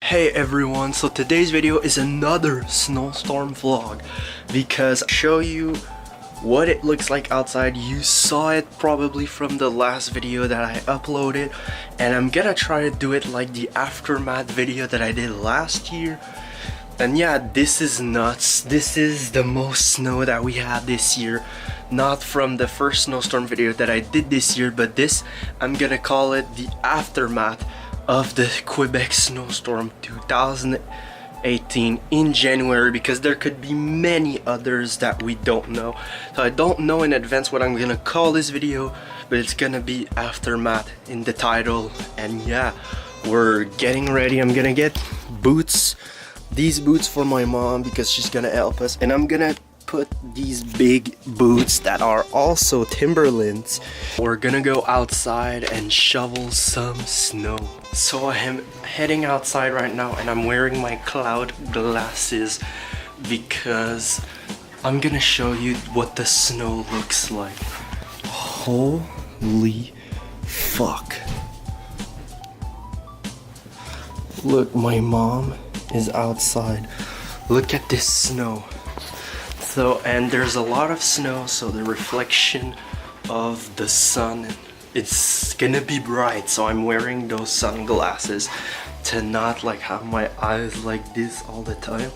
Hey everyone, so today's video is another snowstorm vlog because I'll show you what it looks like outside. You saw it probably from the last video that I uploaded, and I'm gonna try to do it like the aftermath video that I did last year. And yeah, this is nuts. This is the most snow that we had this year. Not from the first snowstorm video that I did this year, but this, I'm gonna call it the aftermath of the Quebec snowstorm 2018 in January, because there could be many others that we don't know. So I don't know in advance what I'm gonna call this video, but it's gonna be aftermath in the title. And yeah, we're getting ready. I'm gonna get boots, these boots for my mom because she's gonna help us, and I'm gonna put these big boots that are also Timberlands. We're gonna go outside and shovel some snow. So I am heading outside right now, and I'm wearing my cloud glasses because I'm gonna show you what the snow looks like. Holy fuck. Look, my mom is outside. Look at this snow. So, and there's a lot of snow, so the reflection of the sun, it's gonna be bright. So I'm wearing those sunglasses to not like have my eyes like this all the time.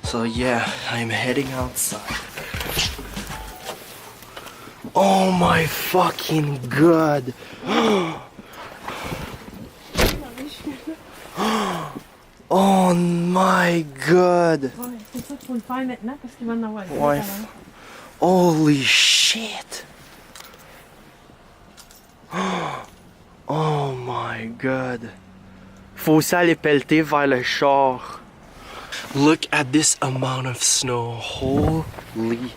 So yeah, I'm heading outside. Oh my fucking god. Oh my god. Holy shit. Oh my god. Faut aussi aller pelleter vers le char. Look at this amount of snow. Holy.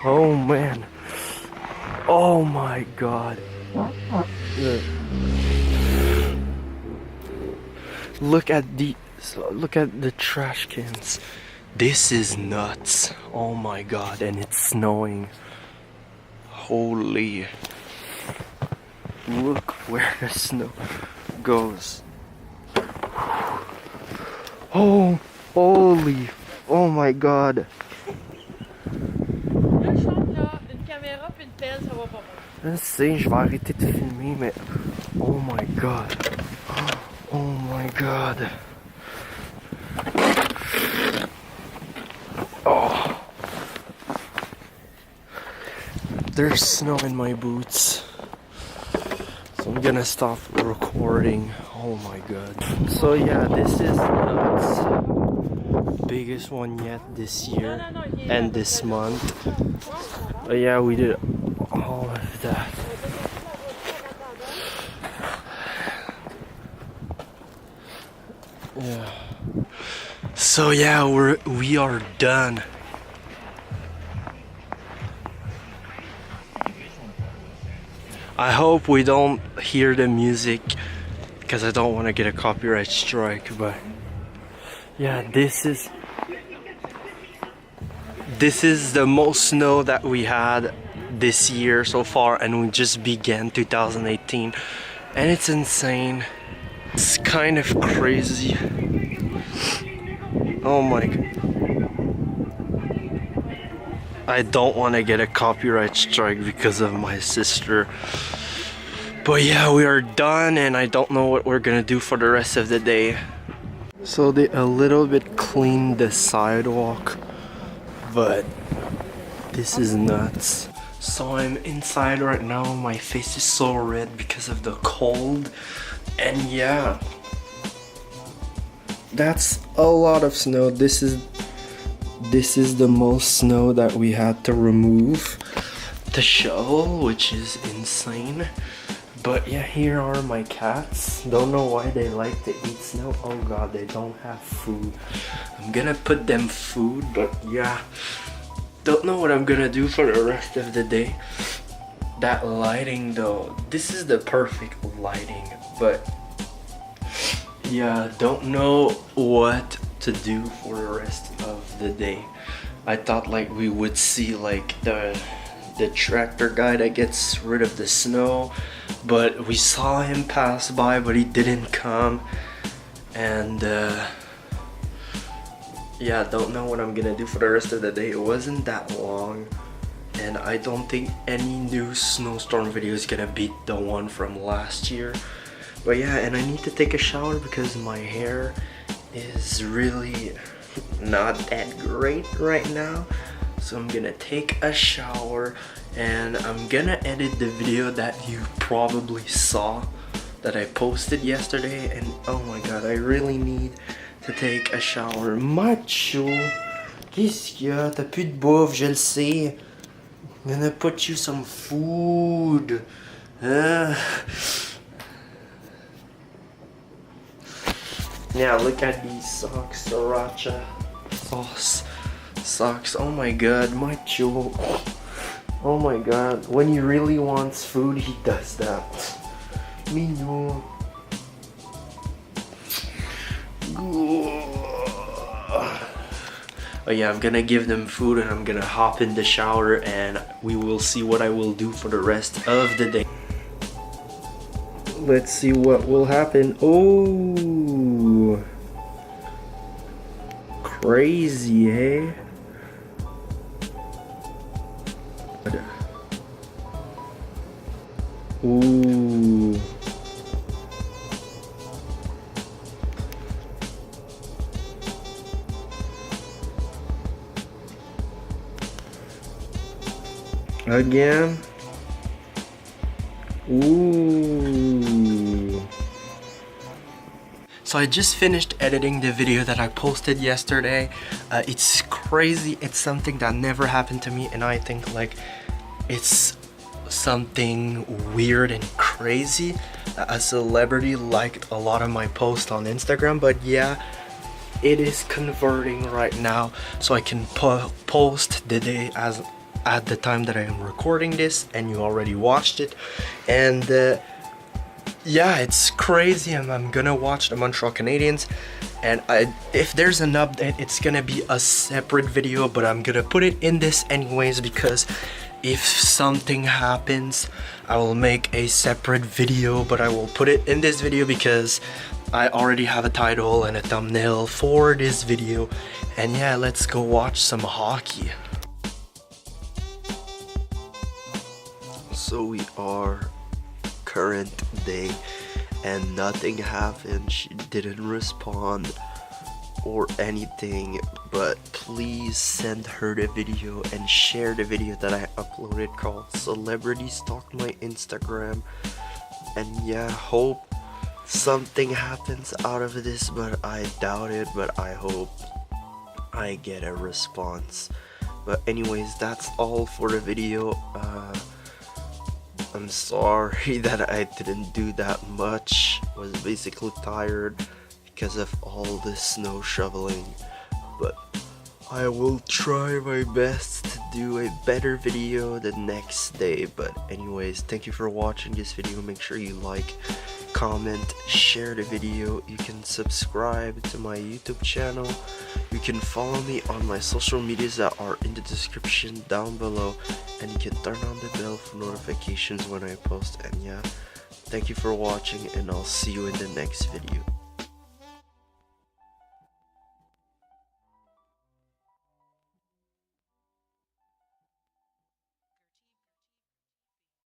Oh man. Oh my god. Look at the trash cans. This is nuts. Oh my god, and it's snowing. Holy. Look where the snow goes. Oh, holy. Oh my god. Je sais, je vais arrêter de filmer, mais oh my god. Oh my god. Oh. There's snow in my boots. So I'm gonna stop recording. Oh my god. So yeah, this is nuts. Biggest one yet this year and this month. But yeah, we did all of that. Yeah. So yeah, we are done. I hope we don't hear the music because I don't want to get a copyright strike, but yeah, this is the most snow that we had this year so far, and we just began 2018, and it's insane. It's kind of crazy. Oh my god. I don't want to get a copyright strike because of my sister. But yeah, we are done, and I don't know what we're gonna do for the rest of the day. So they a little bit cleaned the sidewalk, but this is nuts. So I'm inside right now. My face is so red because of the cold. And yeah, that's a lot of snow. This is the most snow that we had to remove the shovel, which is insane. But yeah, here are my cats. Don't know why they like to eat snow. Oh god, they don't have food. I'm gonna put them food, but yeah, don't know what I'm gonna do for the rest of the day. That lighting though, this is the perfect lighting, but yeah, don't know what to do for the rest of the day. I thought like we would see like the tractor guy that gets rid of the snow, but we saw him pass by, but he didn't come. And yeah, don't know what I'm gonna do for the rest of the day. It wasn't that long, and I don't think any new Snowstorm video is gonna beat the one from last year. But yeah, and I need to take a shower because my hair is really not that great right now. So I'm gonna take a shower and I'm gonna edit the video that you probably saw that I posted yesterday. And oh my god, I really need to take a shower. Macho, qu'est-ce qu'il y a? T'as plus de bouffe, je le sais. I'm gonna put you some food. Yeah, look at these socks, sriracha sauce socks. Oh my god, Macho. Oh my god, when he really wants food, he does that. Mignon. Oh yeah, I'm gonna give them food and I'm gonna hop in the shower and we will see what I will do for the rest of the day. Let's see what will happen. Oh, crazy, eh? Ooh. Again. Ooh. So I just finished editing the video that I posted yesterday. It's crazy. It's something that never happened to me, and I think like it's something weird and crazy. A celebrity liked a lot of my posts on Instagram, but yeah, it is converting right now, so I can post the day as at the time that I am recording this, and you already watched it. And yeah, it's crazy, and I'm gonna watch the Montreal Canadiens, and if there's an update, it's gonna be a separate video, but I'm gonna put it in this anyways, because if something happens, I will make a separate video, but I will put it in this video because I already have a title and a thumbnail for this video. And yeah, let's go watch some hockey. So we are current day and nothing happened. She didn't respond or anything, but please send her the video and share the video that I uploaded called Celebrity Stalk My Instagram. And yeah, hope something happens out of this, but I doubt it, but I hope I get a response. But anyways, that's all for the video. I'm sorry that I didn't do that much. Was basically tired because of all this snow shoveling, but I will try my best to do a better video the next day. But anyways, thank you for watching this video. Make sure you like, comment, share the video. You can subscribe to my YouTube channel. You can follow me on my social medias that are in the description down below, and you can turn on the bell for notifications when I post. And yeah, thank you for watching, and I'll see you in the next video.